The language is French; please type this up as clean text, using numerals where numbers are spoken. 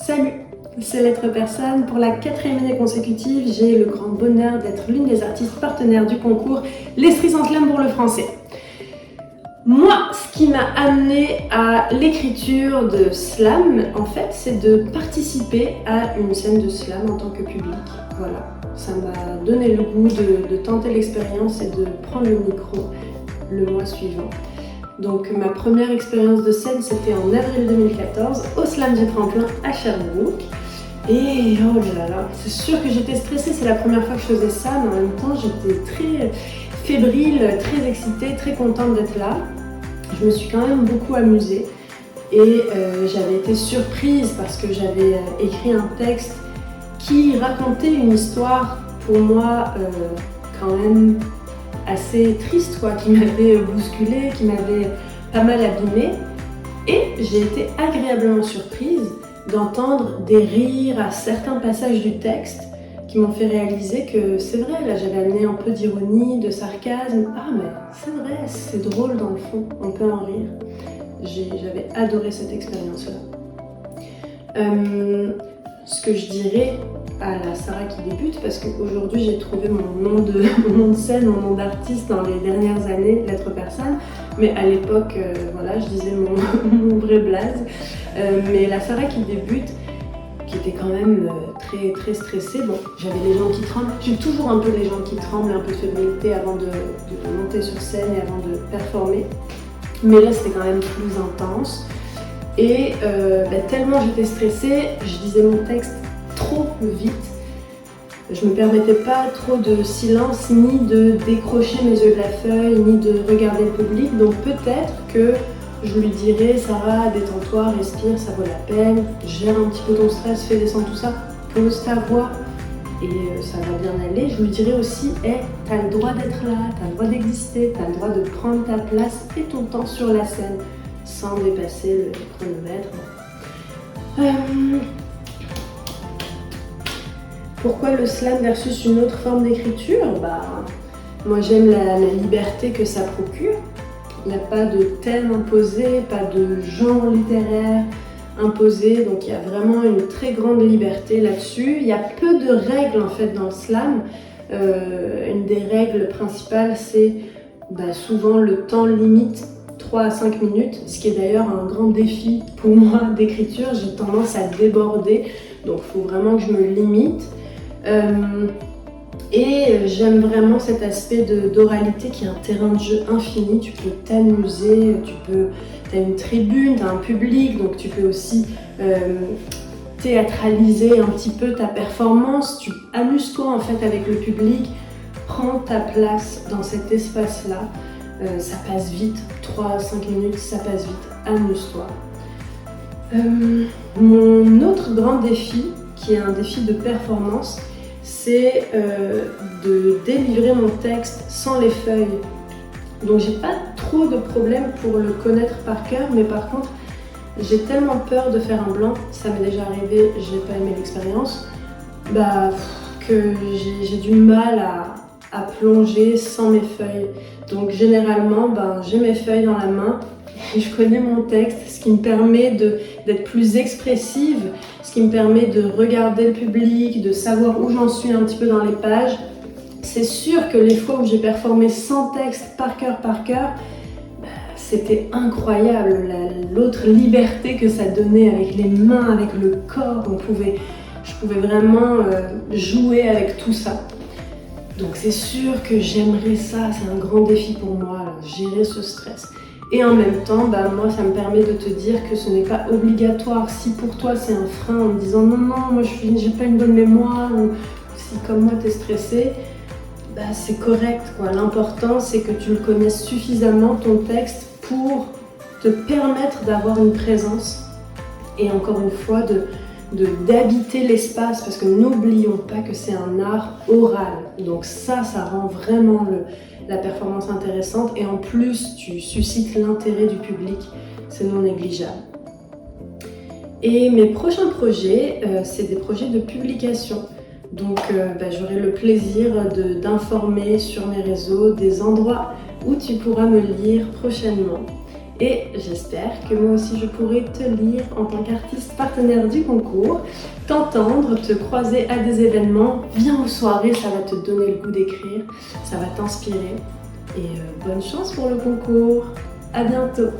Salut, c'est Lettres Persanes. Pour la 4e année consécutive, j'ai le grand bonheur d'être l'une des artistes partenaires du concours L'Esprit sans slam pour le français. Moi, ce qui m'a amené à l'écriture de slam, en fait, c'est de participer à une scène de slam en tant que public. Voilà, ça m'a donné le goût de tenter l'expérience et de prendre le micro le mois suivant. Donc ma première expérience de scène, c'était en avril 2014 au Slam du Tremplin à Sherbrooke. Et oh là là, c'est sûr que j'étais stressée, c'est la première fois que je faisais ça, mais en même temps j'étais très fébrile, très excitée, très contente d'être là. Je me suis quand même beaucoup amusée et j'avais été surprise parce que j'avais écrit un texte qui racontait une histoire pour moi quand même assez triste, quoi, qui m'avait bousculée, qui m'avait pas mal abîmée. Et j'ai été agréablement surprise d'entendre des rires à certains passages du texte qui m'ont fait réaliser que c'est vrai, là j'avais amené un peu d'ironie, de sarcasme. Ah mais c'est vrai, c'est drôle dans le fond, on peut en rire. J'avais adoré cette expérience-là. Ce que je dirais à la Sarah qui débute, parce qu'aujourd'hui j'ai trouvé mon nom de scène, mon nom d'artiste dans les dernières années, Lettres Persanes, mais à l'époque, voilà, je disais mon vrai blaze. Mais la Sarah qui débute, qui était quand même très stressée, bon, j'avais les jambes qui tremblent, j'ai toujours un peu les jambes qui tremblent, un peu de fébrilité avant de monter sur scène et avant de performer, mais là c'était quand même plus intense. Et tellement j'étais stressée, je disais mon texte trop vite. Je me permettais pas trop de silence, ni de décrocher mes yeux de la feuille, ni de regarder le public. Donc peut-être que je lui dirais, Sarah, détends-toi, respire, ça vaut la peine, gère un petit peu ton stress, fais descendre tout ça, pose ta voix et ça va bien aller. Je lui dirais aussi, t'as le droit d'être là, t'as le droit d'exister, t'as le droit de prendre ta place et ton temps sur la scène, sans dépasser le chronomètre. Pourquoi le slam versus une autre forme d'écriture? Moi j'aime la liberté que ça procure. Il n'y a pas de thème imposé, pas de genre littéraire imposé, donc il y a vraiment une très grande liberté là-dessus. Il y a peu de règles en fait dans le slam. Une des règles principales, c'est souvent le temps limite 3 à 5 minutes, ce qui est d'ailleurs un grand défi pour moi d'écriture. J'ai tendance à déborder, donc il faut vraiment que je me limite. Et j'aime vraiment cet aspect d'oralité qui est un terrain de jeu infini. Tu peux t'amuser, t'as une tribune, t'as un public, donc tu peux aussi théâtraliser un petit peu ta performance. Tu amuses-toi en fait avec le public, prends ta place dans cet espace-là. Ça passe vite, 3 à 5 minutes, ça passe vite, amuse-toi. Mon autre grand défi, qui est un défi de performance, c'est de délivrer mon texte sans les feuilles. Donc j'ai pas trop de problème pour le connaître par cœur, mais par contre j'ai tellement peur de faire un blanc, ça m'est déjà arrivé, j'ai pas aimé l'expérience, que j'ai du mal à plonger sans mes feuilles. Donc généralement j'ai mes feuilles dans la main et je connais mon texte, ce qui me permet d'être plus expressive, ce qui me permet de regarder le public, de savoir où j'en suis un petit peu dans les pages. C'est sûr que les fois où j'ai performé sans texte, par cœur, c'était incroyable, l'autre liberté que ça donnait avec les mains, avec le corps. Je pouvais vraiment jouer avec tout ça. Donc c'est sûr que j'aimerais ça, c'est un grand défi pour moi, gérer ce stress. Et en même temps, moi ça me permet de te dire que ce n'est pas obligatoire. Si pour toi c'est un frein en me disant non, moi j'ai pas une bonne mémoire, ou si comme moi t'es stressé, c'est correct, quoi. L'important c'est que tu le connaisses suffisamment, ton texte, pour te permettre d'avoir une présence et encore une fois d'habiter l'espace, parce que n'oublions pas que c'est un art oral, donc ça rend vraiment la performance intéressante et en plus tu suscites l'intérêt du public, c'est non négligeable. Et mes prochains projets, c'est des projets de publication, donc j'aurai le plaisir d'informer sur mes réseaux des endroits où tu pourras me lire prochainement. et j'espère que moi aussi je pourrai te lire en tant qu'artiste partenaire du concours, t'entendre, te croiser à des événements. Viens aux soirées, ça va te donner le goût d'écrire, ça va t'inspirer et bonne chance pour le concours. À bientôt.